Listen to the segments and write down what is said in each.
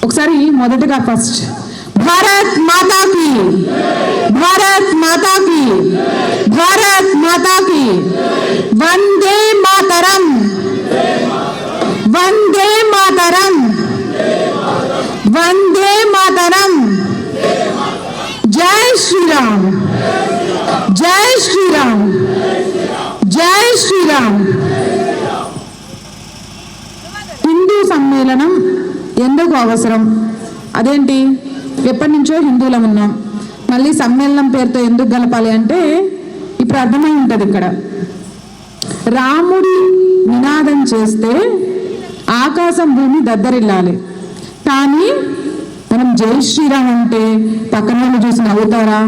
ఒకసారి మొదటగా ఫస్ట్ భారత్ మాతా కీ, భారత్ మాతా కీ, భారత్ మాతా కీ, వందే మాతరం, వందే మాతరం, వందే మాతరం, జై శ్రీరామ్, జై శ్రీరామ్, జై శ్రీరామ్. హిందూ సమ్మేళనం ఎందుకు అవసరం? అదేంటి, ఎప్పటి నుంచో హిందువులం ఉన్నాం, మళ్ళీ సమ్మేళనం పేరుతో ఎందుకు గలపాలి అంటే ఇప్పుడు అర్థమై ఉంటుంది. ఇక్కడ రాముడి నినాదం చేస్తే ఆకాశం భూమి దద్దరిల్లాలి, కానీ మనం జై శ్రీరామ్ అంటే పక్కన వాళ్ళు చూసి నవ్వుతారా?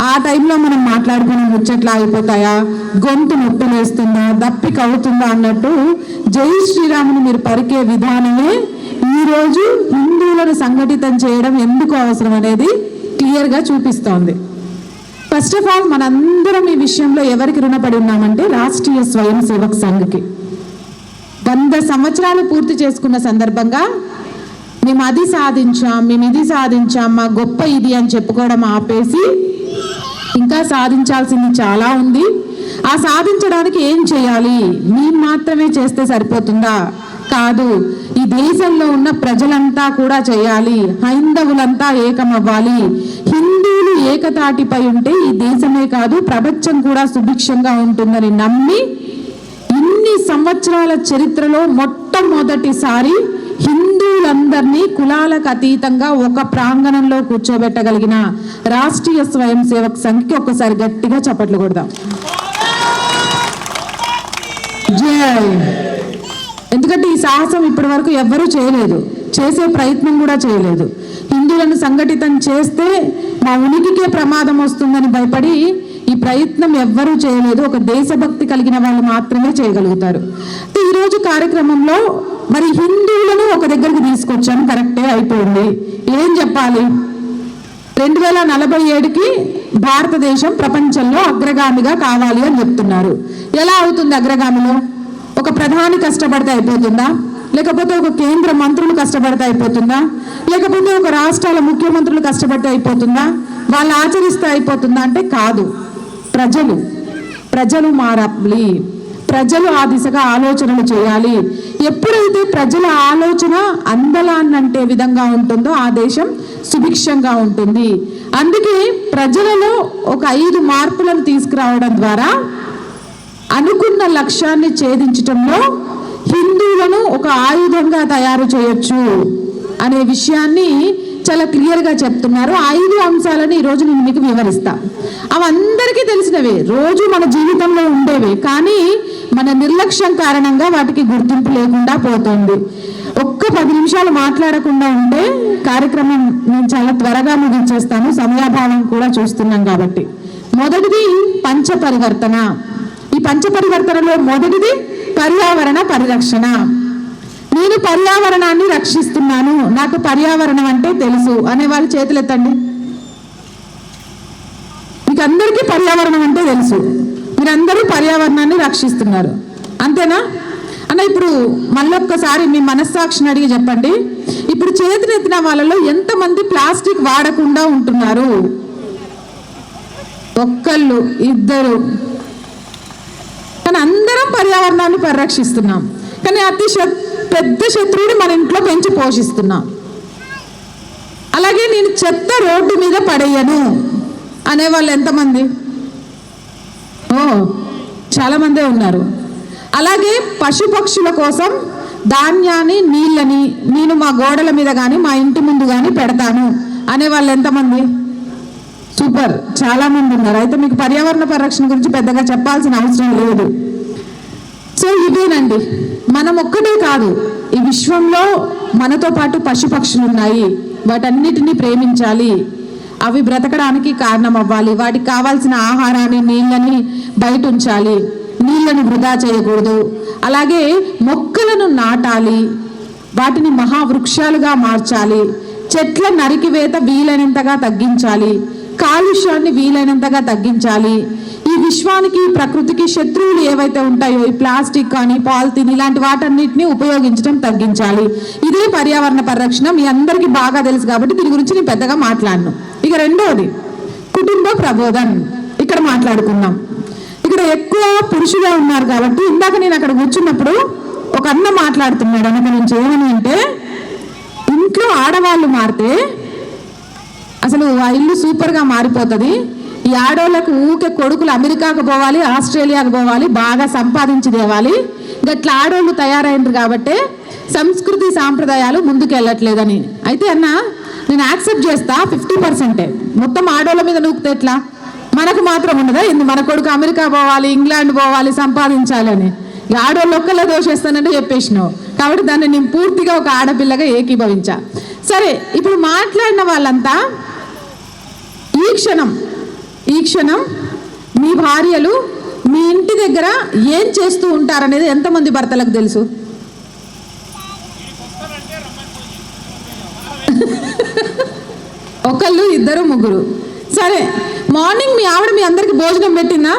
ఆ టైంలో మనం మాట్లాడుకునే ముచ్చట్లు అయిపోతాయా? గొంతు నొప్పిలేస్తుందా, దప్పిక అవుతుందా అన్నట్టు జై శ్రీరాముని మీరు పరికే విధానమే ఈరోజు హిందువులను సంఘటితం చేయడం ఎందుకు అవసరం అనేది క్లియర్గా చూపిస్తోంది. ఫస్ట్ ఆఫ్ ఆల్ మనందరం ఈ విషయంలో ఎవరికి రుణపడి ఉన్నామంటే రాష్ట్రీయ స్వయం సేవక్ సంఘ్కి. 100 సంవత్సరాలు పూర్తి చేసుకున్న సందర్భంగా మేము అది సాధించాం, మేము ఇది సాధించాం, మా గొప్ప ఇది అని చెప్పుకోవడం ఆపేసి ఇంకా సాధించాల్సింది చాలా ఉంది. ఆ సాధించడానికి ఏం చేయాలి? మేము మాత్రమే చేస్తే సరిపోతుందా? కాదు, ఈ దేశంలో ఉన్న ప్రజలంతా కూడా చేయాలి, హైందవులంతా ఏకమవ్వాలి. హిందువులు ఏకతాటిపై ఉంటే ఈ దేశమే కాదు ప్రపంచం కూడా సుభిక్షంగా ఉంటుందని నమ్మి ఇన్ని సంవత్సరాల చరిత్రలో మొట్టమొదటిసారి హిందువులందరినీ కులాలకు అతీతంగా ఒక ప్రాంగణంలో కూర్చోబెట్టగలిగిన రాష్ట్రీయ స్వయం సేవక్ సంఘ్కి ఒక్కసారి గట్టిగా చప్పట్లు కొడదాం. జై. ఎందుకంటే ఈ సాహసం ఇప్పటి వరకు ఎవ్వరూ చేయలేదు, చేసే ప్రయత్నం కూడా చేయలేదు. హిందువులను సంఘటితం చేస్తే మా ఉనికికే ప్రమాదం వస్తుందని భయపడి ఈ ప్రయత్నం ఎవ్వరూ చేయలేదు. ఒక దేశభక్తి కలిగిన వాళ్ళు మాత్రమే చేయగలుగుతారు. ఈరోజు కార్యక్రమంలో మరి హిందువులను ఒక దగ్గరికి తీసుకొచ్చాను, కరెక్టే అయిపోయింది. ఏం చెప్పాలి? 2047కి భారతదేశం ప్రపంచంలో అగ్రగామిగా కావాలి అని చెప్తున్నారు. ఎలా అవుతుంది అగ్రగామిలో? ఒక ప్రధాని కష్టపడితే అయిపోతుందా? లేకపోతే ఒక కేంద్ర మంత్రులు కష్టపడితే అయిపోతుందా? లేకపోతే ఒక రాష్ట్రాల ముఖ్యమంత్రులు కష్టపడితే అయిపోతుందా? వాళ్ళు ఆచరిస్తే అయిపోతుందా అంటే కాదు. ప్రజలు మారాలి, ప్రజలు ఆ దిశగా ఆలోచనలు చేయాలి. ఎప్పుడైతే ప్రజల ఆలోచన అందలాన్నంటే విధంగా ఉంటుందో ఆ దేశం సుభిక్షంగా ఉంటుంది. అందుకే ప్రజలలో ఒక 5 మార్పులను తీసుకురావడం ద్వారా అనుకున్న లక్ష్యాన్ని ఛేదించటంలో హిందువులను ఒక ఆయుధంగా తయారు చేయొచ్చు అనే విషయాన్ని చాలా క్లియర్గా చెప్తున్నారు. 5 అంశాలను ఈరోజు నేను మీకు వివరిస్తా. అవి అందరికీ తెలిసినవే, రోజు మన జీవితంలో ఉండేవే, కానీ మన నిర్లక్ష్యం కారణంగా వాటికి గుర్తింపు లేకుండా పోతుంది. ఒక్క 10 నిమిషాలు మాట్లాడకుండా ఉంటే కార్యక్రమం నేను చాలా త్వరగా ముగించేస్తాను, సమయాభావం కూడా చూస్తున్నాం కాబట్టి. మొదటిది పంచపరివర్తన. ఈ పంచపరివర్తనలో మొదటిది పర్యావరణ పరిరక్షణ. నేను పర్యావరణాన్ని రక్షిస్తున్నాను, నాకు పర్యావరణం అంటే తెలుసు అనే వాళ్ళు చేతులు ఎత్తండి. మీకు అందరికీ పర్యావరణం అంటే తెలుసు, మీరందరూ పర్యావరణాన్ని రక్షిస్తున్నారు, అంతేనా అన్న? ఇప్పుడు మళ్ళొక్కసారి మీ మనస్సాక్షిని అడిగి చెప్పండి, ఇప్పుడు చేతులెత్తిన వాళ్ళలో ఎంతమంది ప్లాస్టిక్ వాడకుండా ఉంటున్నారు? ఒక్కళ్ళు, ఇద్దరు. కానీ అందరం పర్యావరణాన్ని పరిరక్షిస్తున్నాం, కానీ అతి పెద్ద శత్రువుని మన ఇంట్లో పెంచి పోషిస్తున్నాం. అలాగే నేను చెత్త రోడ్డు మీద పడేయను అనేవాళ్ళు ఎంతమంది? చాలా మందే ఉన్నారు. అలాగే పశుపక్షుల కోసం ధాన్యాన్ని, నీళ్ళని నేను మా గోడల మీద కానీ మా ఇంటి ముందు కానీ పెడతాను అనేవాళ్ళు ఎంతమంది? సూపర్, చాలా మంది ఉన్నారు. అయితే మీకు పర్యావరణ పరిరక్షణ గురించి పెద్దగా చెప్పాల్సిన అవసరం లేదు. సో ఇవేనండి, మనం ఒక్కటే కాదు, ఈ విశ్వంలో మనతో పాటు పశుపక్షులు ఉన్నాయి, వాటన్నిటినీ ప్రేమించాలి, అవి బ్రతకడానికి కారణం అవ్వాలి, వాటికి కావాల్సిన ఆహారాన్ని, నీళ్ళని బయట ఉంచాలి, నీళ్ళను వృధా చేయకూడదు. అలాగే మొక్కలను నాటాలి, వాటిని మహావృక్షాలుగా మార్చాలి. చెట్ల నరికివేత వీలైనంతగా తగ్గించాలి, కాలుష్యాన్ని వీలైనంతగా తగ్గించాలి. ఈ విశ్వానికి ప్రకృతికి శత్రువులు ఏవైతే ఉంటాయో ఈ ప్లాస్టిక్ కానీ పాలిథిన్ ఇలాంటి వాటన్నిటిని ఉపయోగించడం తగ్గించాలి. ఇదే పర్యావరణ పరిరక్షణ. మీ అందరికీ బాగా తెలుసు కాబట్టి దీని గురించి నేను పెద్దగా మాట్లాడను. ఇక రెండోది కుటుంబ ప్రబోధన్. ఇక్కడ మాట్లాడుకున్నాం. ఇక్కడ ఎక్కువ పురుషులే ఉన్నారు కాబట్టి ఇందాక నేను అక్కడ కూర్చున్నప్పుడు ఒక అన్న మాట్లాడుతున్నాడు అన్నక నుంచి ఏమని అంటే, ఇంట్లో ఆడవాళ్ళు మారితే అసలు ఆ ఇల్లు సూపర్గా మారిపోతుంది. ఈ ఆడవాళ్ళకు ఊకే కొడుకులు అమెరికాకు పోవాలి, ఆస్ట్రేలియాకు పోవాలి, బాగా సంపాదించి తేవాలి. గట్లా ఆడవాళ్ళు తయారైనరు కాబట్టి సంస్కృతి సాంప్రదాయాలు ముందుకు వెళ్ళట్లేదని. అయితే అన్న నేను యాక్సెప్ట్ చేస్తా 50%. మొత్తం ఆడవాళ్ళ మీద నూకితే ఎట్లా? మనకు మాత్రం ఉండదా? మన కొడుకు అమెరికా పోవాలి, ఇంగ్లాండ్ పోవాలి, సంపాదించాలి అని. ఆడవాళ్ళు ఒక్కళ్ళే దోషేస్తానంటే చెప్పేసినావు కాబట్టి దాన్ని నేను పూర్తిగా ఒక ఆడపిల్లగా ఏకీభవించా. సరే, ఇప్పుడు మాట్లాడిన వాళ్ళంతా ఈ క్షణం మీ భార్యలు మీ ఇంటి దగ్గర ఏం చేస్తూ ఉంటారనేది ఎంతమంది భర్తలకు తెలుసు? ఒకళ్ళు, ఇద్దరు, ముగ్గురు. సరే, మార్నింగ్ మీ ఆవిడ మీ అందరికి భోజనం పెట్టిందా?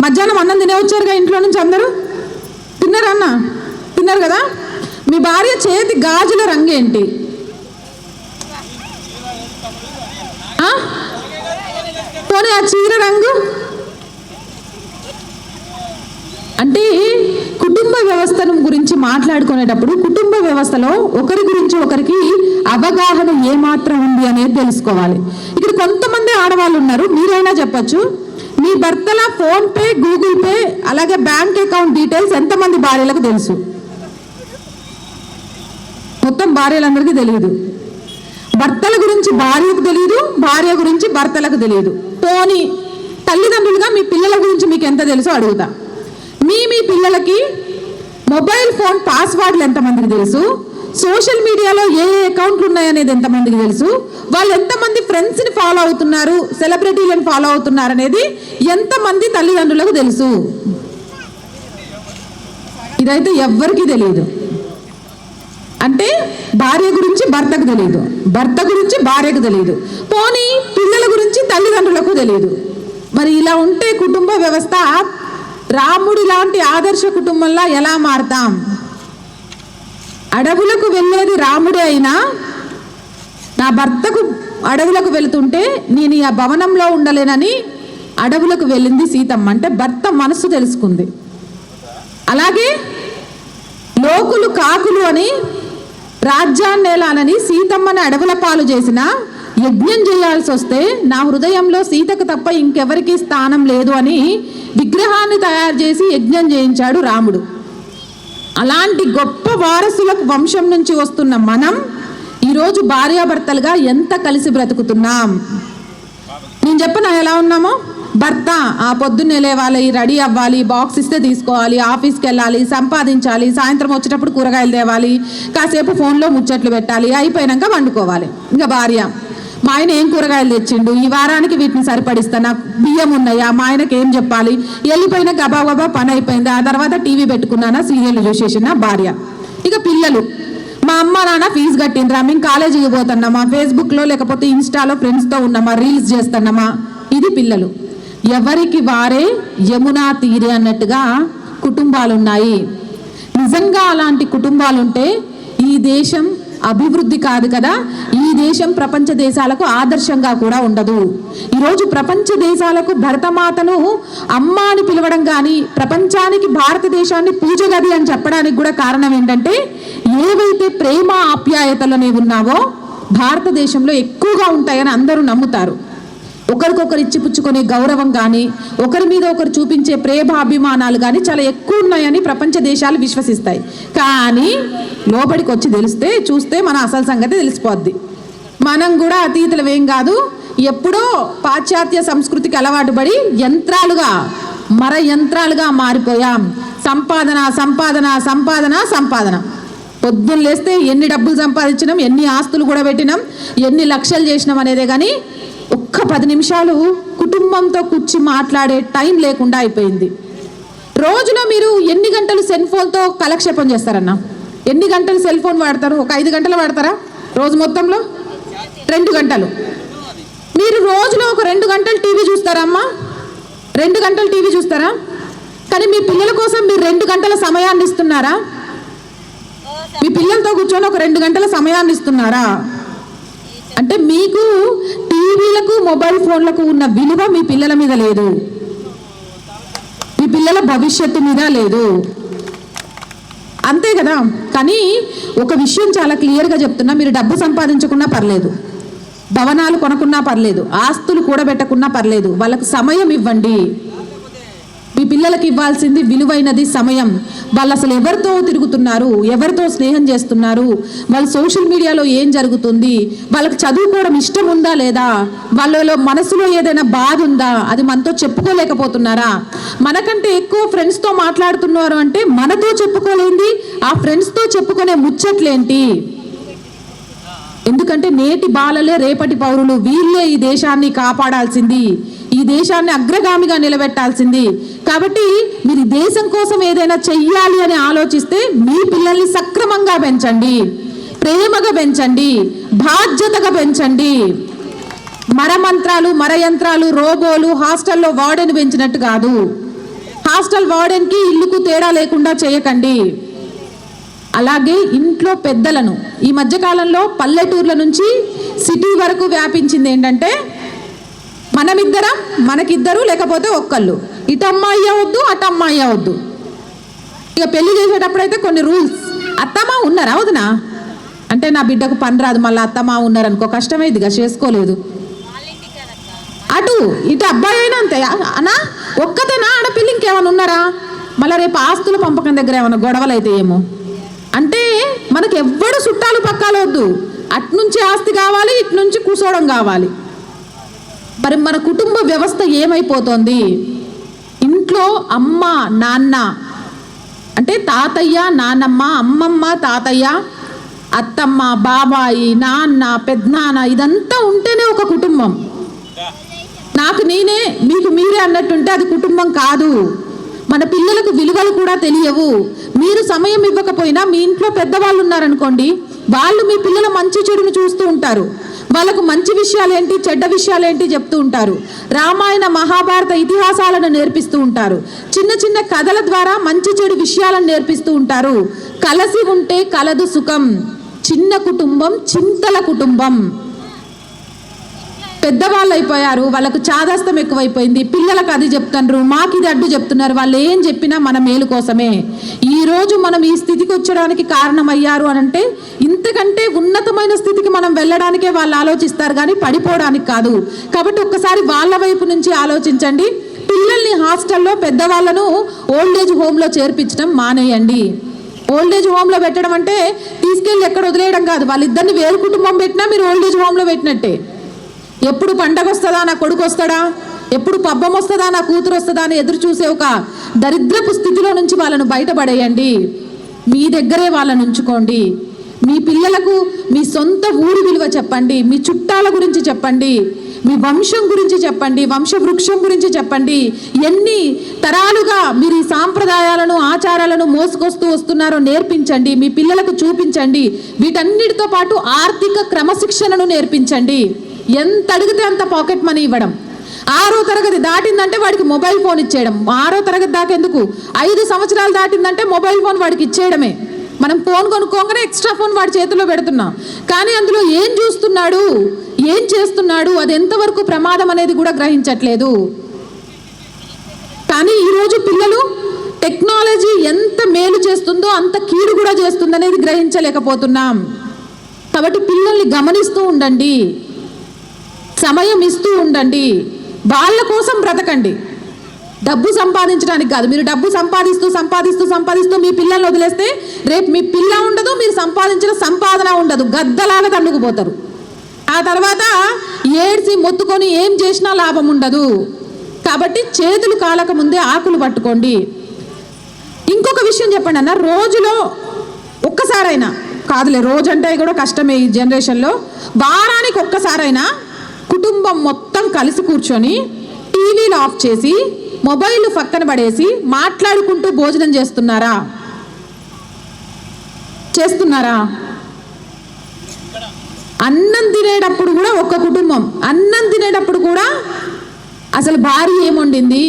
మధ్యాహ్నం అన్నం తినే వచ్చారుగా ఇంట్లో నుంచి అందరూ? తిన్నారన్నా? తిన్నారు కదా. మీ భార్య చేతి గాజుల రంగు ఏంటి? పోనీ ఆ చీర రంగు? అంటే కుటుంబ వ్యవస్థను గురించి మాట్లాడుకునేటప్పుడు కుటుంబ వ్యవస్థలో ఒకరి గురించి ఒకరికి అవగాహన ఏమాత్రం ఉంది అనేది తెలుసుకోవాలి. ఇక్కడ కొంతమంది ఆడవాళ్ళు ఉన్నారు, మీరైనా చెప్పచ్చు, మీ భర్తల ఫోన్ పే, గూగుల్ పే, అలాగే బ్యాంక్ అకౌంట్ డీటెయిల్స్ ఎంతమంది భార్యలకు తెలుసు? మొత్తం భార్యలందరికీ తెలియదు. భర్తల గురించి భార్యకు తెలియదు, భార్య గురించి భర్తలకు తెలియదు. పోనీ తల్లిదండ్రులుగా మీ పిల్లల గురించి మీకు ఎంత తెలుసో అడుగుతా. మీ పిల్లలకి మొబైల్ ఫోన్ పాస్వర్డ్లు ఎంతమందికి తెలుసు? సోషల్ మీడియాలో ఏ అకౌంట్లు ఉన్నాయనేది ఎంతమందికి తెలుసు? వాళ్ళు ఎంతమంది ఫ్రెండ్స్ని ఫాలో అవుతున్నారు, సెలబ్రిటీలను ఫాలో అవుతున్నారు అనేది ఎంతమంది తల్లిదండ్రులకు తెలుసు? ఇదైతే ఎవ్వరికీ తెలియదు. అంటే భార్య గురించి భర్తకు తెలియదు, భర్త గురించి భార్యకు తెలియదు, పోనీ పిల్లల గురించి తల్లిదండ్రులకు తెలియదు. మరి ఇలా ఉంటే కుటుంబ వ్యవస్థ రాముడి లాంటి ఆదర్శ కుటుంబంలా ఎలా మారతాం? అడవులకు వెళ్ళేది రాముడే అయినా నా భర్తకు అడవులకు వెళుతుంటే నేను ఆ భవనంలో ఉండలేనని అడవులకు వెళ్ళింది సీతమ్మ. అంటే భర్త మనసు తెలుసుకుంది. అలాగే లోకులు కాకులు అని రాజ్యాన్నేలానని సీతమ్మని అడవుల పాలు చేసిన యజ్ఞం చేయాల్సి వస్తే నా హృదయంలో సీతకు తప్ప ఇంకెవరికి స్థానం లేదు అని విగ్రహాన్ని తయారు చేసి యజ్ఞం చేయించాడు రాముడు. అలాంటి గొప్ప వారసులకు వంశం నుంచి వస్తున్న మనం ఈరోజు భార్యాభర్తలుగా ఎంత కలిసి బ్రతుకుతున్నాం? నేను చెప్పనా ఎలా ఉన్నామో? భర్త పొద్దున్నే లేవాలి, రెడీ అవ్వాలి, బాక్స్ ఇస్తే తీసుకోవాలి, ఆఫీస్కి వెళ్ళాలి, సంపాదించాలి, సాయంత్రం వచ్చేటప్పుడు కూరగాయలు తేవాలి, కాసేపు ఫోన్లో ముచ్చట్లు పెట్టాలి, అయిపోయాక వండుకోవాలి. ఇంకా భార్య, మా ఆయన ఏం కూరగాయలు తెచ్చిండు, ఈ వారానికి వీటిని సరిపడిస్తా, నాకు బియ్యం ఉన్నాయా, మా ఆయనకి ఏం చెప్పాలి, వెళ్ళిపోయిన గబా గబా పని అయిపోయింది, ఆ తర్వాత టీవీ పెట్టుకున్నానా, సీరియల్ చూసేసిన భార్య. ఇక పిల్లలు, మా అమ్మ నాన్న ఫీజు కట్టిండ్రా, మేము కాలేజీకి పోతున్నామా, ఫేస్బుక్లో లేకపోతే ఇన్స్టాలో ఫ్రెండ్స్తో ఉన్నామా, రీల్స్ చేస్తున్నామా, ఇది పిల్లలు. ఎవరికి వారే యమునా తీరే అన్నట్టుగా కుటుంబాలు ఉన్నాయి. నిజంగా అలాంటి కుటుంబాలుంటే ఈ దేశం అభివృద్ధి కాదు కదా, ఈ దేశం ప్రపంచ దేశాలకు ఆదర్శంగా కూడా ఉండదు. ఈరోజు ప్రపంచ దేశాలకు భరతమాతను అమ్మ అని పిలవడం కానీ, ప్రపంచానికి భారతదేశాన్ని పూజ గది అని చెప్పడానికి కూడా కారణం ఏంటంటే, ఏవైతే ప్రేమ ఆప్యాయతలనే ఉన్నావో భారతదేశంలో ఎక్కువగా ఉంటాయని అందరూ నమ్ముతారు. ఒకరికొకరు ఇచ్చిపుచ్చుకునే గౌరవం కానీ, ఒకరి మీద ఒకరు చూపించే ప్రేమాభిమానాలు కానీ చాలా ఎక్కువ ఉన్నాయని ప్రపంచ దేశాలు విశ్వసిస్తాయి. కానీ లోపలికి వచ్చి చూస్తే మన అసలు సంగతి తెలిసిపోద్ది. మనం కూడా అతీతులమేం కాదు, ఎప్పుడో పాశ్చాత్య సంస్కృతికి అలవాటు పడి యంత్రాలుగా మారిపోయాం. సంపాదన సంపాదన సంపాదన సంపాదన. పొద్దున్న లేస్తే ఎన్ని డబ్బులు సంపాదించినాం, ఎన్ని ఆస్తులు కూడా పెట్టినాం, ఎన్ని లక్షలు చేసినాం అనేదే కానీ ఒక్క 10 నిమిషాలు కుటుంబంతో కూర్చి మాట్లాడే టైం లేకుండా అయిపోయింది. రోజులో మీరు ఎన్ని గంటలు సెల్ ఫోన్తో కాలక్షేపం చేస్తారన్నా? ఎన్ని గంటలు సెల్ ఫోన్ వాడతారు? ఒక 5 గంటలు వాడతారా? రోజు మొత్తంలో 2 గంటలు. మీరు రోజులో ఒక 2 గంటలు టీవీ చూస్తారా అమ్మా? 2 గంటలు టీవీ చూస్తారా? కానీ మీ పిల్లల కోసం మీరు 2 గంటల సమయాన్ని ఇస్తున్నారా? మీ పిల్లలతో కూర్చొని ఒక 2 గంటల సమయాన్ని ఇస్తున్నారా? అంటే మీకు టీవీలకు మొబైల్ ఫోన్లకు ఉన్న విలువ మీ పిల్లల మీద లేదు, మీ పిల్లల భవిష్యత్తు మీద లేదు, అంతే కదా. కానీ ఒక విషయం చాలా క్లియర్గా చెప్తున్నా, మీరు డబ్బు సంపాదించుకున్నా పర్లేదు, భవనాలు కొనుక్కున్నా పర్లేదు, ఆస్తులు కూడబెట్టకున్నా పర్లేదు, వాళ్ళకు సమయం ఇవ్వండి. మీ పిల్లలకి ఇవ్వాల్సింది విలువైనది సమయం. వాళ్ళు అసలు ఎవరితో తిరుగుతున్నారు, ఎవరితో స్నేహం చేస్తున్నారు, వాళ్ళు సోషల్ మీడియాలో ఏం జరుగుతుంది, వాళ్ళకి చదువుకోవడం ఇష్టం ఉందా లేదా, వాళ్ళలో మనసులో ఏదైనా బాధ ఉందా, అది మనతో చెప్పుకోలేకపోతున్నారా? మనకంటే ఎక్కువ ఫ్రెండ్స్తో మాట్లాడుతున్నారు అంటే మనతో చెప్పుకోలేంది, ఆ ఫ్రెండ్స్తో చెప్పుకునే ముచ్చట్లేంటి? ఎందుకంటే నేటి బాలలే రేపటి పౌరులు, వీళ్ళే ఈ దేశాన్ని కాపాడాల్సింది, ఈ దేశాన్ని అగ్రగామిగా నిలబెట్టాల్సింది. కాబట్టి మీరు దేశం కోసం ఏదైనా చెయ్యాలి అని ఆలోచిస్తే మీ పిల్లల్ని సక్రమంగా పెంచండి, ప్రేమగా పెంచండి, బాధ్యతగా పెంచండి. మరమంత్రాలు, మరయంత్రాలు, రోబోలు హాస్టల్లో వార్డెన్ పెంచినట్టు కాదు. హాస్టల్ వార్డెన్కి ఇల్లుకు తేడా లేకుండా చేయకండి. అలాగే ఇంట్లో పెద్దలను ఈ మధ్యకాలంలో పల్లెటూర్ల నుంచి సిటీ వరకు వ్యాపించింది ఏంటంటే మనమిద్దరం, మనకిద్దరు, లేకపోతే ఒక్కళ్ళు, ఇటు అమ్మాయి అవద్దు, అటు అమ్మాయి అవద్దు. ఇక పెళ్లి చేసేటప్పుడైతే కొన్ని రూల్స్. అత్తమ్మ ఉన్నారా వదినా అంటే నా బిడ్డకు పని రాదు, మళ్ళీ అత్తమ్మ ఉన్నారనుకో కష్టమైందిగా, చేసుకోలేదు. అటు ఇటు అబ్బాయి అయినా అంతే. అనా ఒక్కతేనా ఆడపిల్ల ఇంకేమైనా ఉన్నారా? మళ్ళీ రేపు ఆస్తుల పంపకం దగ్గర ఏమైనా గొడవలు అయితే ఏమో. అంటే మనకు ఎవ్వడు చుట్టాలు పక్కాలు వద్దు, అట్నుంచి ఆస్తి కావాలి, ఇటు నుంచి కూర్చోవడం కావాలి. మరి మన కుటుంబ వ్యవస్థ ఏమైపోతుంది? ఇంట్లో అమ్మ నాన్న అంటే తాతయ్య నాన్నమ్మ, అమ్మమ్మ తాతయ్య, అత్తమ్మ బాబాయి నాన్న పెద్దనాన్న, ఇదంతా ఉంటేనే ఒక కుటుంబం. నాకు నేనే మీకు మీరే అన్నట్టుంటే అది కుటుంబం కాదు. మన పిల్లలకు విలువలు కూడా తెలియవు. మీరు సమయం ఇవ్వకపోయినా మీ ఇంట్లో పెద్దవాళ్ళు ఉన్నారనుకోండి, వాళ్ళు మీ పిల్లల మంచి చెడును చూస్తూ ఉంటారు, వాళ్ళకు మంచి విషయాలేంటి చెడ్డ విషయాలేంటి చెప్తూ ఉంటారు, రామాయణ మహాభారత ఇతిహాసాలను నేర్పిస్తూ ఉంటారు, చిన్న చిన్న కథల ద్వారా మంచి చెడు విషయాలను నేర్పిస్తూ ఉంటారు. కలిసి ఉంటే కలదు సుఖం. చిన్న కుటుంబం చింతల కుటుంబం. పెద్దవాళ్ళు అయిపోయారు, వాళ్ళకు చాదస్తం ఎక్కువైపోయింది, పిల్లలకు అది చెప్తున్నారు, మాకు ఇది అడ్డు చెప్తున్నారు. వాళ్ళు ఏం చెప్పినా మన మేలు కోసమే. ఈరోజు మనం ఈ స్థితికి వచ్చడానికి కారణమయ్యారు అనంటే ఇంతకంటే ఉన్నతమైన స్థితికి మనం వెళ్ళడానికే వాళ్ళు ఆలోచిస్తారు, కానీ పడిపోవడానికి కాదు. కాబట్టి ఒక్కసారి వాళ్ళ వైపు నుంచి ఆలోచించండి. పిల్లల్ని హాస్టల్లో, పెద్దవాళ్ళను ఓల్డేజ్ హోమ్లో చేర్పించడం మానేయండి. ఓల్డేజ్ హోమ్లో పెట్టడం అంటే తీసుకెళ్ళి ఎక్కడ వదిలేయడం కాదు. వాళ్ళిద్దరిని వేరు కుటుంబం పెట్టినా మీరు ఓల్డేజ్ హోమ్లో పెట్టినట్టే. ఎప్పుడు పండగ వస్తుందా నా కొడుకు వస్తాడా, ఎప్పుడు పబ్బం వస్తుందా నా కూతురు వస్తుందా అని ఎదురు చూసే ఒక దరిద్రపు స్థితిలో నుంచి వాళ్ళను బయటపడేయండి. మీ దగ్గరే వాళ్ళని ఉంచుకోండి. మీ పిల్లలకు మీ సొంత ఊరి విలువ చెప్పండి, మీ చుట్టాల గురించి చెప్పండి, మీ వంశం గురించి చెప్పండి, వంశవృక్షం గురించి చెప్పండి. ఎన్ని తరాలుగా మీరు ఈ సాంప్రదాయాలను ఆచారాలను మోసుకొస్తూ వస్తున్నారో నేర్పించండి, మీ పిల్లలకు చూపించండి. వీటన్నిటితో పాటు ఆర్థిక క్రమశిక్షణను నేర్పించండి. ఎంత అడిగితే అంత పాకెట్ మనీ ఇవ్వడం. 6వ తరగతి దాటిందంటే వాడికి మొబైల్ ఫోన్ ఇచ్చేయడం. 6వ తరగతి దాకా ఎందుకు, 5 సంవత్సరాలు దాటిందంటే మొబైల్ ఫోన్ వాడికి ఇచ్చేయడమే. మనం ఫోన్ కొనుక్కోగానే ఎక్స్ట్రా ఫోన్ వాడి చేతిలో పెడుతున్నాం, కానీ అందులో ఏం చూస్తున్నాడు, ఏం చేస్తున్నాడు, అది ఎంతవరకు ప్రమాదం అనేది కూడా గ్రహించట్లేదు. కానీ ఈరోజు పిల్లలు టెక్నాలజీ ఎంత మేలు చేస్తుందో అంత కీడు కూడా చేస్తుంది అనేది గ్రహించలేకపోతున్నాం. కాబట్టి పిల్లల్ని గమనిస్తూ ఉండండి, సమయం ఇస్తూ ఉండండి, వాళ్ళ కోసం బ్రతకండి. డబ్బు సంపాదించడానికి కాదు. మీరు డబ్బు సంపాదిస్తూ సంపాదిస్తూ సంపాదిస్తూ మీ పిల్లల్ని వదిలేస్తే రేపు మీ పిల్ల ఉండదు, మీరు సంపాదించిన సంపాదన ఉండదు, గద్దలాగా తన్నుకుపోతారు. ఆ తర్వాత ఏడ్చి మొత్తుకొని ఏం చేసినా లాభం ఉండదు. కాబట్టి చేతులు కాలక ముందే ఆకులు పట్టుకోండి. ఇంకొక విషయం చెప్పండి అన్న, రోజులో ఒక్కసారైనా కాదులే, రోజు అంటే కూడా కష్టమే ఈ జనరేషన్లో, వారానికి ఒక్కసారైనా కుటుంబం మొత్తం కలిసి కూర్చొని టీవీలు ఆఫ్ చేసి మొబైల్ పక్కన పడేసి మాట్లాడుకుంటూ భోజనం చేస్తున్నారా? అన్నం తినేటప్పుడు కూడా ఒక్క కుటుంబం, అన్నం తినేటప్పుడు కూడా అసలు భార్య ఏమొండింది,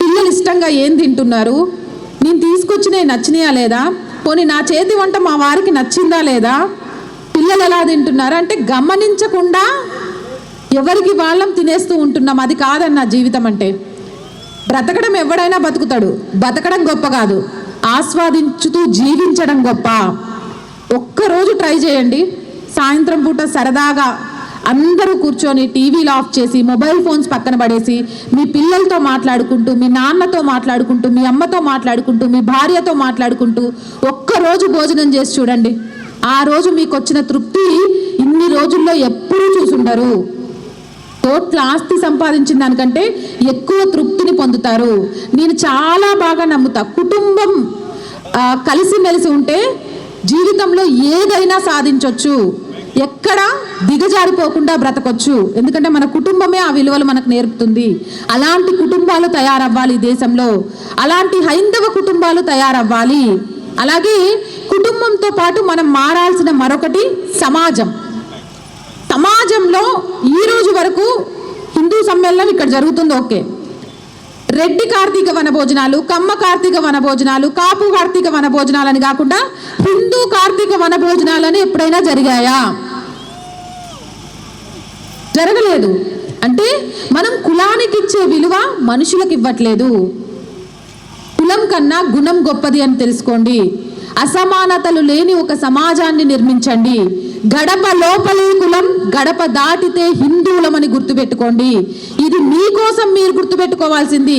పిల్లలు ఇష్టంగా ఏం తింటున్నారు, నేను తీసుకొచ్చినవి నచ్చినాయా లేదా, పోనీ నా చేతి వంట మా వారికి నచ్చిందా లేదా, పిల్లలు ఎలా తింటున్నారు అంటే గమనించకుండా ఎవరికి వాళ్ళం తినేస్తూ ఉంటున్నాం. అది కాదన్న జీవితం అంటే. బ్రతకడం ఎవడైనా బతుకుతాడు, బతకడం గొప్ప కాదు, ఆస్వాదించుతూ జీవించడం గొప్ప. ఒక్కరోజు ట్రై చేయండి, సాయంత్రం పూట సరదాగా అందరూ కూర్చొని టీవీలు ఆఫ్ చేసి మొబైల్ ఫోన్స్ పక్కన పడేసి మీ పిల్లలతో మాట్లాడుకుంటూ, మీ నాన్నతో మాట్లాడుకుంటూ, మీ అమ్మతో మాట్లాడుకుంటూ, మీ భార్యతో మాట్లాడుకుంటూ ఒక్కరోజు భోజనం చేసి చూడండి. ఆ రోజు మీకు వచ్చిన తృప్తి ఇన్ని రోజుల్లో ఎప్పుడూ చూసుండరు. కోట్ల ఆస్తి సంపాదించిన దానికంటే ఎక్కువ తృప్తిని పొందుతారు. నేను చాలా బాగా నమ్ముతా, కుటుంబం కలిసిమెలిసి ఉంటే జీవితంలో ఏదైనా సాధించవచ్చు, ఎక్కడ దిగజారిపోకుండా బ్రతకొచ్చు. ఎందుకంటే మన కుటుంబమే ఆ విలువలు మనకు నేర్పుతుంది. అలాంటి కుటుంబాలు తయారవ్వాలి దేశంలో, అలాంటి హైందవ కుటుంబాలు తయారవ్వాలి. అలాగే కుటుంబంతో పాటు మనం మారాల్సిన మరొకటి సమాజం. సమాజంలో ఈ రోజు వరకు హిందూ సమ్మేళనం ఇక్కడ జరుగుతుంది, ఓకే. రెడ్డి కార్తీక వనభోజనాలు, కమ్మ కార్తీక వనభోజనాలు, కాపు కార్తీక వనభోజనాలని కాకుండా హిందూ కార్తీక వనభోజనాలని ఎప్పుడైనా జరిగాయా? జరగలేదు. అంటే మనం కులానికి ఇచ్చే విలువ మనుషులకు ఇవ్వట్లేదు. కులం కన్నా గుణం గొప్పది అని తెలుసుకోండి. అసమానతలు లేని ఒక సమాజాన్ని నిర్మించండి. గడప లోపలే కులం, గడప దాటితే హిందువులమని గుర్తుపెట్టుకోండి. ఇది మీకోసం మీరు గుర్తుపెట్టుకోవాల్సింది.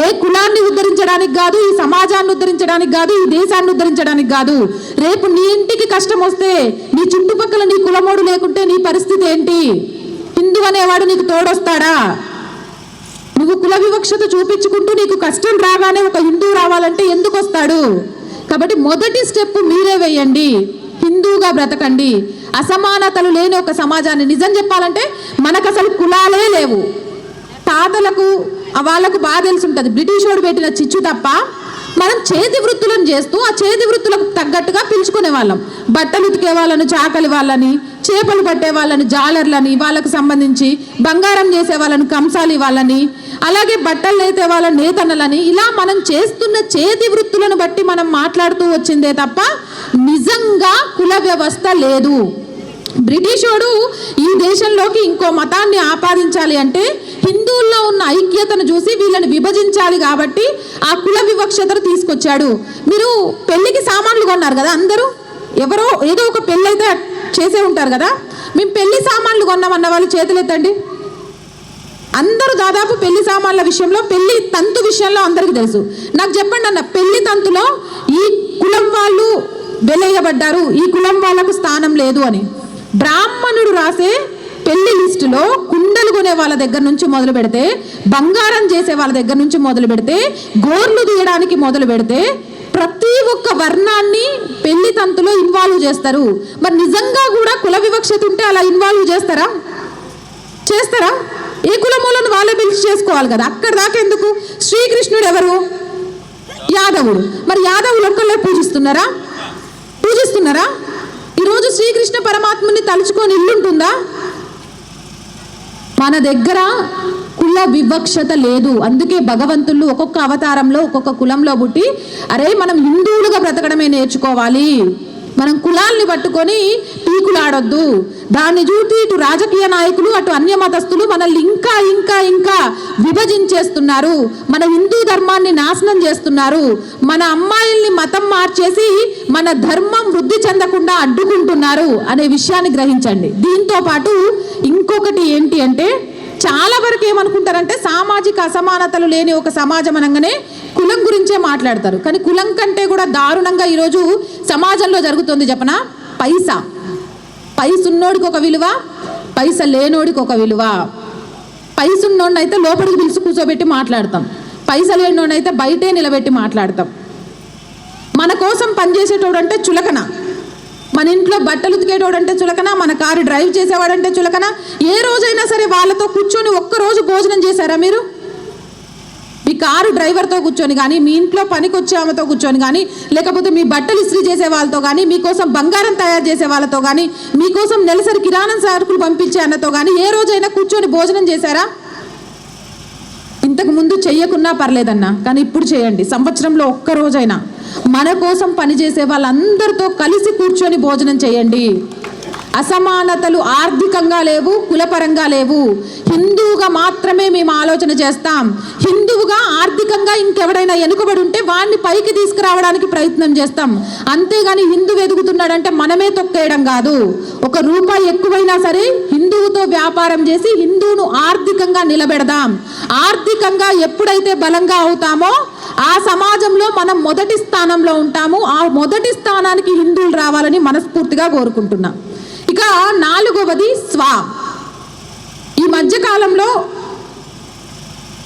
ఏ కులాన్ని ఉద్ధరించడానికి కాదు, ఈ సమాజాన్ని ఉద్ధరించడానికి కాదు, ఈ దేశాన్ని ఉద్ధరించడానికి కాదు. రేపు నీ ఇంటికి కష్టం వస్తే నీ చుట్టుపక్కల నీ కులమోడు లేకుంటే నీ పరిస్థితి ఏంటి? హిందూ అనేవాడు నీకు తోడొస్తాడా? నువ్వు కుల వివక్షత చూపించుకుంటూ నీకు కష్టం రాగానే ఒక హిందూ రావాలంటే ఎందుకు వస్తాడు? కాబట్టి మొదటి స్టెప్ మీరే వేయండి, హిందూగా బ్రతకండి. అసమానతలు లేని ఒక సమాజాన్ని, నిజం చెప్పాలంటే మనకు అసలు కులాలే లేవు. తాతలకు వాళ్ళకు బాగా తెలుసుంటుంది, బ్రిటిష్ వాడు పెట్టిన చిచ్చు తప్ప మనం చేతి వృత్తులను చేస్తూ ఆ చేతి వృత్తులకు తగ్గట్టుగా పిలుచుకునే వాళ్ళం. బట్టలు ఉతికే వాళ్ళను చాకలి వాళ్ళని, చేపలు పట్టే వాళ్ళని జాలర్లని, వాళ్ళకు సంబంధించి బంగారం చేసే వాళ్ళని కంసాలి వాళ్ళని, అలాగే బట్టలు నేతే వాళ్ళ నేతన్నలని, ఇలా మనం చేస్తున్న చేతి వృత్తులను బట్టి మనం మాట్లాడుతూ వచ్చిందే తప్ప నిజంగా కుల వ్యవస్థ లేదు. బ్రిటిషోడు ఈ దేశంలోకి ఇంకో మతాన్ని ఆపాదించాలి అంటే హిందువుల్లో ఉన్న ఐక్యతను చూసి వీళ్ళని విభజించాలి కాబట్టి ఆ కుల వివక్షతను తీసుకొచ్చాడు. మీరు పెళ్లికి సామాన్లు కొన్నారు కదా, అందరూ ఎవరో ఏదో ఒక పెళ్ళి అయితే చేసే ఉంటారు కదా. మేము పెళ్లి సామాన్లు కొన్నామన్న వాళ్ళు చేతులు ఎత్తండి. అందరూ దాదాపు పెళ్లి సామాన్ల విషయంలో, పెళ్లి తంతు విషయంలో అందరికీ తెలుసు. నాకు చెప్పండి అన్న, పెళ్లి తంతులో ఈ కులం వాళ్ళు వెలయబడ్డారు, ఈ కులం వాళ్ళకు స్థానం లేదు అని. బ్రాహ్మణుడు రాసే పెళ్లి లిస్టులో కుండలు కొనే వాళ్ళ దగ్గర నుంచి మొదలు పెడితే, బంగారం చేసే వాళ్ళ దగ్గర నుంచి మొదలు పెడితే, గోర్లు తీయడానికి మొదలు పెడితే ప్రతి ఒక్క వర్ణాన్ని పెళ్లి తంతులో ఇన్వాల్వ్ చేస్తారు. మరి నిజంగా కూడా కుల వివక్షత ఉంటే అలా ఇన్వాల్వ్ చేస్తారా? ఏ కులమూలను వాళ్ళే పిలిచి చేసుకోవాలి కదా. అక్కడ దాకా ఎందుకు? శ్రీకృష్ణుడు ఎవరు? యాదవుడు. మరి యాదవులు ఒక్కళ్ళే పూజిస్తున్నారా? ఈరోజు శ్రీకృష్ణ పరమాత్ముని తలుచుకొని ఇల్లుంటుందా? మన దగ్గర కుల వివక్షత లేదు. అందుకే భగవంతుళ్ళు ఒక్కొక్క అవతారంలో ఒక్కొక్క కులంలో పుట్టి, అరే మనం హిందువులుగా బ్రతకడమే నేర్చుకోవాలి, మనం కులాల్ని పట్టుకొని పీకులాడొద్దు. దాన్ని చూసి ఇటు రాజకీయ నాయకులు అటు అన్య మతస్థులు మనల్ని ఇంకా ఇంకా ఇంకా విభజించేస్తున్నారు, మన హిందూ ధర్మాన్ని నాశనం చేస్తున్నారు, మన అమ్మాయిల్ని మతం మార్చేసి మన ధర్మం వృద్ధి చెందకుండా అడ్డుకుంటున్నారు అనే విషయాన్ని గ్రహించండి. దీంతో పాటు ఇంకొకటి ఏంటి అంటే, చాలా వరకు ఏమనుకుంటారంటే సామాజిక అసమానతలు లేని ఒక సమాజం అనగానే కులం గురించే మాట్లాడతారు. కానీ కులం కంటే కూడా దారుణంగా ఈరోజు సమాజంలో జరుగుతుంది చెప్పనా? పైసున్నోడికి ఒక విలువ, పైస లేనోడికి ఒక విలువ. పైసున్నోడిని అయితే లోపలికి పిలిచి కూర్చోబెట్టి మాట్లాడతాం, పైస లేనోడిని అయితే బయటే నిలబెట్టి మాట్లాడతాం. మన కోసం పనిచేసేటోడు అంటే చులకన, మన ఇంట్లో బట్టలు ఉతికేటోడంటే చులకన, మన కారు డ్రైవ్ చేసేవాడంటే చులకన. ఏ రోజైనా సరే వాళ్ళతో కూర్చొని ఒక్కరోజు భోజనం చేశారా మీరు? మీ కారు డ్రైవర్తో కూర్చొని కానీ, మీ ఇంట్లో పనికి వచ్చే ఆమెతో కూర్చొని కానీ, లేకపోతే మీ బట్టలు ఇస్త్రీ చేసే వాళ్ళతో కానీ, మీకోసం బంగారం తయారు చేసే వాళ్ళతో కానీ, మీకోసం నెలసరి కిరాణం సరుకులు పంపించే అన్నతో కానీ ఏ రోజైనా కూర్చొని భోజనం చేశారా? ఇంతకు ముందు చెయ్యకున్నా పర్లేదన్నా, కానీ ఇప్పుడు చేయండి. సంవత్సరంలో ఒక్క రోజైనా మన కోసం పనిచేసే వాళ్ళందరితో కలిసి కూర్చొని భోజనం చేయండి. అసమానతలు ఆర్థికంగా లేవు, కులపరంగా లేవు. హిందువుగా మాత్రమే మేము ఆలోచన చేస్తాం. హిందువుగా ఆర్థికంగా ఇంకెవడైనా వెనుకబడి ఉంటే వాడిని పైకి తీసుకురావడానికి ప్రయత్నం చేస్తాం. అంతేగాని హిందువు ఎదుగుతున్నాడంటే మనమే తొక్కేయడం కాదు. ఒక రూపాయి ఎక్కువైనా సరే హిందువుతో వ్యాపారం చేసి హిందువును ఆర్థికంగా నిలబెడదాం. ఆర్థికంగా ఎప్పుడైతే బలంగా అవుతామో ఆ సమాజంలో మనం మొదటి స్థానంలో ఉంటాము. ఆ మొదటి స్థానానికి హిందువులు రావాలని మనస్ఫూర్తిగా కోరుకుంటున్నాం. ఇక 4వది స్వా. ఈ మధ్యకాలంలో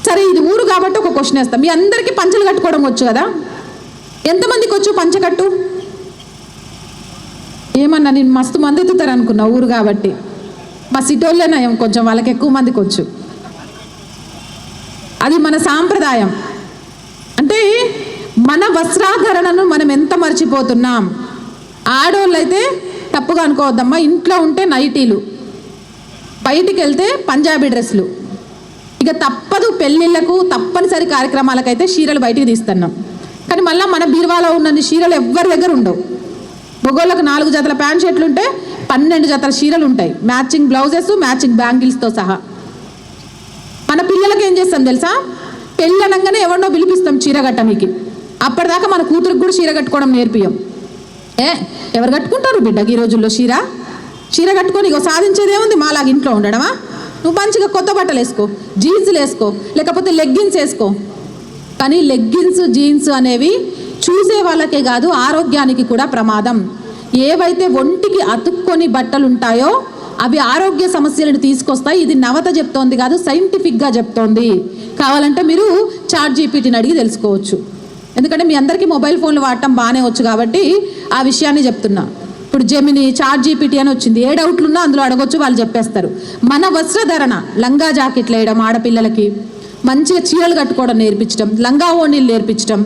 సరే ఇది ఊరు కాబట్టి ఒక క్వశ్చన్ వేస్తాం. మీ అందరికీ పంచలు కట్టుకోవడం వచ్చు కదా? ఎంతమందికి వచ్చు పంచకట్టు? ఏమన్నా నేను మస్తు మంది ఎత్తుతారు అనుకున్నా ఊరు కాబట్టి. మా సిటోళ్ళేనా కొంచెం వాళ్ళకి ఎక్కువ మందికి వచ్చు. అది మన సాంప్రదాయం. అంటే మన వస్త్రాధరణను మనం ఎంత మర్చిపోతున్నాం. ఆడోళ్ళు అయితే తప్పుగా అనుకోవద్దమ్మా, ఇంట్లో ఉంటే నైటీలు, బయటికి వెళ్తే పంజాబీ డ్రెస్సులు. ఇక తప్పదు పెళ్ళిళ్ళకు తప్పనిసరి కార్యక్రమాలకైతే చీరలు బయటికి తీస్తున్నాం. కానీ మళ్ళీ మన బీరువాలో ఉన్న చీరలు ఎవ్వరి దగ్గర ఉండవు. మొగోళ్ళకు 4 జతల ప్యాంట్ షర్ట్లు ఉంటే 12 జతల చీరలు ఉంటాయి, మ్యాచింగ్ బ్లౌజెస్, మ్యాచింగ్ బ్యాంగిల్స్తో సహా. మన పిల్లలకి ఏం చేస్తాం తెలుసా? పెళ్ళి అనగానే ఎవరినో పిలిపిస్తాం చీర కట్టడానికి. అప్పటిదాకా మన కూతురికి కూడా చీర కట్టుకోవడం నేర్పియం. ఎవరు కట్టుకుంటారు బిడ్డకి ఈ రోజుల్లో చీర కట్టుకొని ఇగో సాధించేదేముంది? మాలాగా ఇంట్లో ఉండడమా? నువ్వు మంచిగా కొత్త బట్టలు వేసుకో, జీన్స్లు వేసుకో, లేకపోతే లెగ్గిన్స్ వేసుకో. కానీ లెగ్గిన్స్, జీన్స్ అనేవి చూసే వాళ్ళకే కాదు ఆరోగ్యానికి కూడా ప్రమాదం. ఏవైతే ఒంటికి అతుక్కొని బట్టలు ఉంటాయో అవి ఆరోగ్య సమస్యలను తీసుకొస్తాయి. ఇది నవత చెప్తోంది కాదు, సైంటిఫిక్గా చెప్తోంది. కావాలంటే మీరు ChatGPTని అడిగి తెలుసుకోవచ్చు. ఎందుకంటే మీ అందరికీ మొబైల్ ఫోన్లు వాడటం బాగానే వచ్చు కాబట్టి ఆ విషయాన్ని చెప్తున్నా. ఇప్పుడు జెమిని, ChatGPT అని వచ్చింది. ఏ డౌట్లు ఉన్నా అందులో అడగొచ్చు, వాళ్ళు చెప్పేస్తారు. మన వస్త్రధరణ, లంగా జాకెట్లు వేయడం, ఆడపిల్లలకి మంచిగా చీరలు కట్టుకోవడం నేర్పించడం, లంగా ఓణీలు నేర్పించడం,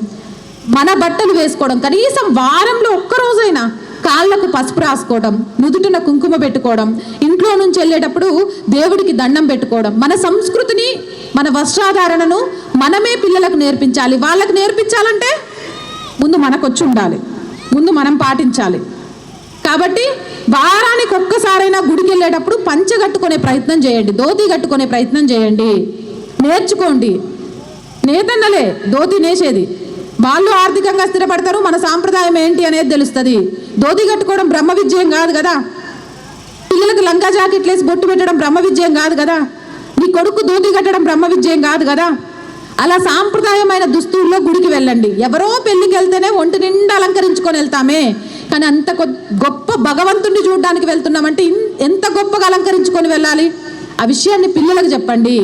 మన బట్టలు వేసుకోవడం, కనీసం వారంలో ఒక్కరోజైనా కాళ్ళకు పసుపు రాసుకోవడం, నుదుటిన కుంకుమ పెట్టుకోవడం, ఇంట్లో నుంచి వెళ్ళేటప్పుడు దేవుడికి దండం పెట్టుకోవడం. మన సంస్కృతిని, మన వస్త్రాధారణను మనమే పిల్లలకు నేర్పించాలి. వాళ్ళకు నేర్పించాలంటే ముందు మనకు వచ్చి ఉండాలి, ముందు మనం పాటించాలి. కాబట్టి వారానికి ఒక్కసారైనా గుడికి వెళ్ళేటప్పుడు పంచ కట్టుకునే ప్రయత్నం చేయండి, ధోతి కట్టుకునే ప్రయత్నం చేయండి, నేర్చుకోండి. నేతన్నలే ధోతి నేసేది, వాళ్ళు ఆర్థికంగా స్థిరపడతారు. మన సాంప్రదాయం ఏంటి అనేది తెలుస్తుంది. ధోతి కట్టుకోవడం బ్రహ్మ విజయం కాదు కదా. పిల్లలకు లంగా జాకెట్లు వేసి బొట్టు పెట్టడం బ్రహ్మ విజయం కాదు కదా. నీ కొడుకు ధోతి కట్టడం బ్రహ్మ విజయం కాదు కదా. అలా సాంప్రదాయమైన దుస్తుల్లో గుడికి వెళ్ళండి. ఎవరో పెళ్ళికి వెళ్తేనే ఒంటి నిండా అలంకరించుకొని వెళ్తామే, కానీ అంత గొప్ప భగవంతుడిని చూడడానికి వెళ్తున్నామంటే ఎంత గొప్పగా అలంకరించుకొని వెళ్ళాలి. ఆ విషయాన్ని పిల్లలకు చెప్పండి.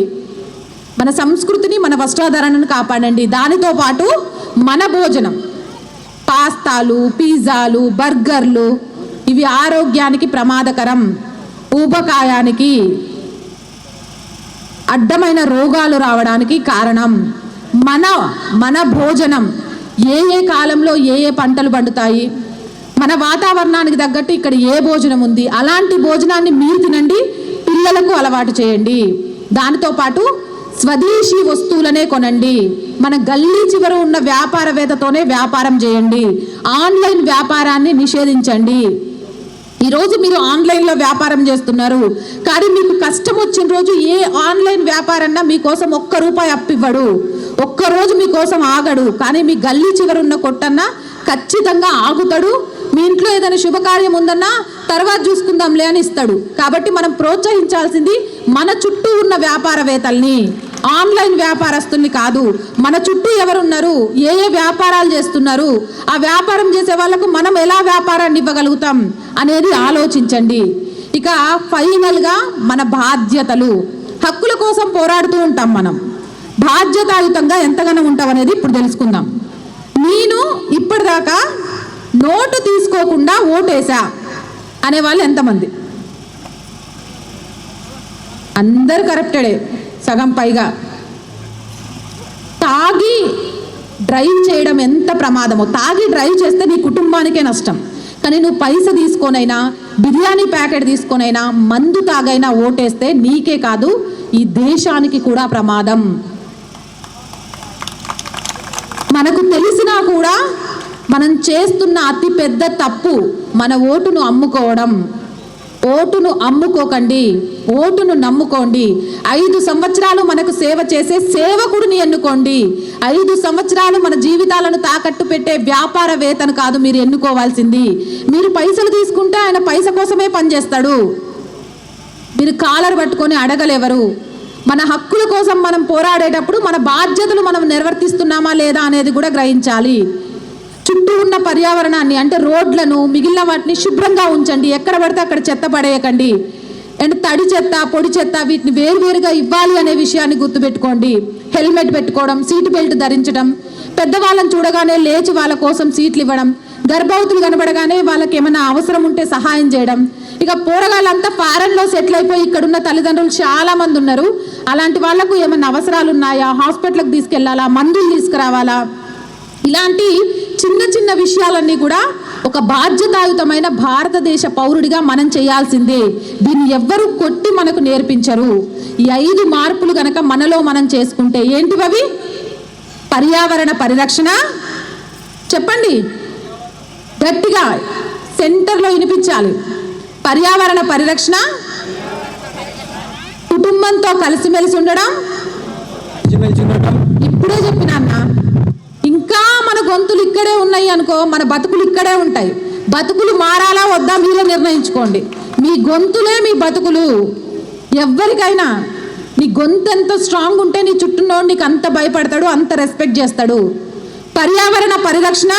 మన సంస్కృతిని, మన వస్త్రాధారణను కాపాడండి. దానితో పాటు మన భోజనం, పాస్తాలు, పిజ్జాలు, బర్గర్లు ఇవి ఆరోగ్యానికి ప్రమాదకరం, ఊబకాయానికి, అడ్డమైన రోగాలు రావడానికి కారణం. మన భోజనం ఏ కాలంలో ఏ పంటలు పండుతాయి, మన వాతావరణానికి తగ్గట్టు ఇక్కడ ఏ భోజనం ఉంది, అలాంటి భోజనాన్ని మీరు తినండి, పిల్లలకు అలవాటు చేయండి. దానితో పాటు స్వదేశీ వస్తువులనే కొనండి. మన గల్లీ చివర ఉన్న వ్యాపారవేత్తతోనే వ్యాపారం చేయండి. ఆన్లైన్ వ్యాపారాన్ని నిషేధించండి. ఈరోజు మీరు ఆన్లైన్లో వ్యాపారం చేస్తున్నారు, కానీ మీకు కష్టం వచ్చిన రోజు ఏ ఆన్లైన్ వ్యాపారన్నా మీకోసం ₹1 అప్పివ్వడు, ఒక్కరోజు మీకోసం ఆగడు. కానీ మీ గల్లీ చివర ఉన్న కొట్టన్నా ఖచ్చితంగా ఆగుతాడు. మీ ఇంట్లో ఏదైనా శుభకార్యం ఉందన్నా తర్వాత చూసుకుందాంలే అని ఇస్తాడు. కాబట్టి మనం ప్రోత్సహించాల్సింది మన చుట్టూ ఉన్న వ్యాపారవేత్తల్ని, ఆన్లైన్ వ్యాపారస్తుల్ని కాదు. మన చుట్టూ ఎవరున్నారు, ఏ వ్యాపారాలు చేస్తున్నారు, ఆ వ్యాపారం చేసే వాళ్ళకు మనం ఎలా వ్యాపారాన్ని ఇవ్వగలుగుతాం అనేది ఆలోచించండి. ఇక ఫైనల్గా మన బాధ్యతలు, హక్కుల కోసం పోరాడుతూ ఉంటాం. మనం బాధ్యతాయుతంగా ఎంతగానో ఉంటాం అనేది ఇప్పుడు తెలుసుకుందాం. నేను ఇప్పటిదాకా నోటు తీసుకోకుండా ఓటేసా అనేవాళ్ళు ఎంతమంది? అందరు కరప్టెడే, సగం పైగా. తాగి డ్రైవ్ చేయడం ఎంత ప్రమాదమో. తాగి డ్రైవ్ చేస్తే నీ కుటుంబానికే నష్టం. కానీ నువ్వు పైస తీసుకొనైనా, బిర్యానీ ప్యాకెట్ తీసుకొనైనా, మందు తాగైనా ఓటేస్తే నీకే కాదు ఈ దేశానికి కూడా ప్రమాదం. మనకు తెలిసినా కూడా మనం చేస్తున్న అతి పెద్ద తప్పు మన ఓటును అమ్ముకోవడం. ఓటును అమ్ముకోకండి, ఓటును నమ్ముకోండి. 5 సంవత్సరాలు మనకు సేవ చేసే సేవకుడిని ఎన్నుకోండి. 5 సంవత్సరాలు మన జీవితాలను తాకట్టు పెట్టే వ్యాపారవేత్తను కాదు మీరు ఎన్నుకోవాల్సింది. మీరు పైసలు తీసుకుంటే ఆయన పైస కోసమే పనిచేస్తాడు. మీరు కాలర్ పట్టుకొని అడగలేవరు. మన హక్కుల కోసం మనం పోరాడేటప్పుడు మన బాధ్యతలు మనం నిర్వర్తిస్తున్నామా లేదా అనేది కూడా గ్రహించాలి. చుట్టూ ఉన్న పర్యావరణాన్ని అంటే రోడ్లను, మిగిలిన వాటిని శుభ్రంగా ఉంచండి. ఎక్కడ పడితే అక్కడ చెత్త పడేయకండి. అండ్ తడి చెత్త, పొడి చెత్త వీటిని వేరువేరుగా ఇవ్వాలి అనే విషయాన్ని గుర్తుపెట్టుకోండి. హెల్మెట్ పెట్టుకోవడం, సీట్ బెల్ట్ ధరించడం, పెద్దవాళ్ళని చూడగానే లేచి వాళ్ళ కోసం సీట్లు ఇవ్వడం, గర్భవతులు కనబడగానే వాళ్ళకి ఏమైనా అవసరం ఉంటే సహాయం చేయడం. ఇక పోరగాళ్ళంతా ఫారెన్లో సెటిల్ అయిపోయి ఇక్కడున్న తల్లిదండ్రులు చాలా మంది ఉన్నారు. అలాంటి వాళ్లకు ఏమైనా అవసరాలు ఉన్నాయా, హాస్పిటల్కి తీసుకెళ్లాలా, మందులు తీసుకురావాలా, ఇలాంటి చిన్న చిన్న విషయాలన్నీ కూడా ఒక బాధ్యతాయుతమైన భారతదేశ పౌరుడిగా మనం చేయాల్సిందే. దీన్ని ఎవ్వరూ కొట్టి మనకు నేర్పించరు. ఈ 5 మార్పులు గనక మనలో మనం చేసుకుంటే ఏంటివవి? పర్యావరణ పరిరక్షణ, చెప్పండి గట్టిగా, సెంటర్లో వినిపించాలి. పర్యావరణ పరిరక్షణ, కుటుంబంతో కలిసిమెలిసి ఉండడం. ఇప్పుడే చెప్పినా అన్న, ఇంకా మన గొంతులు ఇక్కడే ఉన్నాయి అనుకో, మన బతుకులు ఇక్కడే ఉంటాయి. బతుకులు మారాలా వద్దా మీరే నిర్ణయించుకోండి. మీ గొంతులే మీ బతుకులు. ఎవ్వరికైనా నీ గొంతు ఎంత స్ట్రాంగ్ ఉంటే నీ చుట్టూనోడు నీకు అంత భయపడతాడు, అంత రెస్పెక్ట్ చేస్తాడు. పర్యావరణ పరిరక్షణ,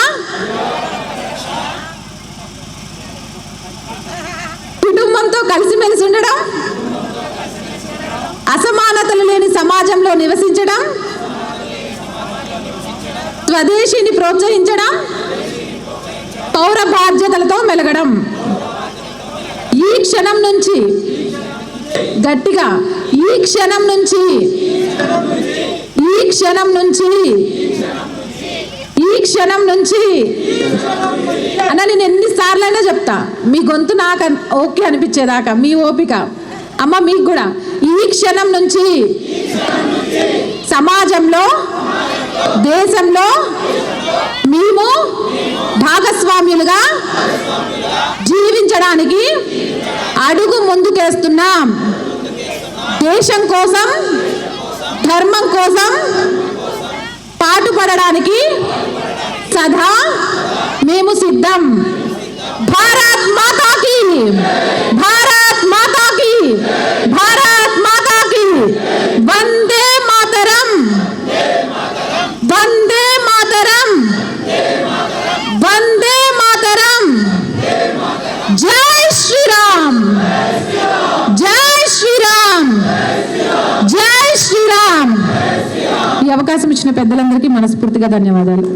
కుటుంబంతో కలిసిమెలిసి ఉండడం, అసమానతలు లేని సమాజంలో నివసించడం, స్వదేశీని ప్రోత్సహించడం, పౌర బాధ్యతలతో మెలగడం. ఈ క్షణం నుంచి గట్టిగా, ఈ క్షణం నుంచి, ఈ క్షణం నుంచి, ఈ క్షణం నుంచి అన్న నేను ఎన్నిసార్లైనా చెప్తా, మీ గొంతు నాకు ఓకే అనిపించేదాకా, మీ ఓపిక. అమ్మ మీకు కూడా ఈ క్షణం నుంచి సమాజంలో, దేశంలో మేము భాగస్వామ్యులుగా జీవించడానికి అడుగు ముందుకేస్తున్నాం. దేశం కోసం, ధర్మం కోసం పాటుపడడానికి సదా మేము సిద్ధం. భారత్ మాతాకి, భారత్ మాతాకి, భారత్ మాతాకి. వందే మాతరం, వందే మాతరం, వందే మాతరం. జై శ్రీరామ్, జై శ్రీరామ్, జై శ్రీరామ్. ఈ అవకాశం ఇచ్చిన పెద్దలందరికీ మనస్ఫూర్తిగా ధన్యవాదాలు.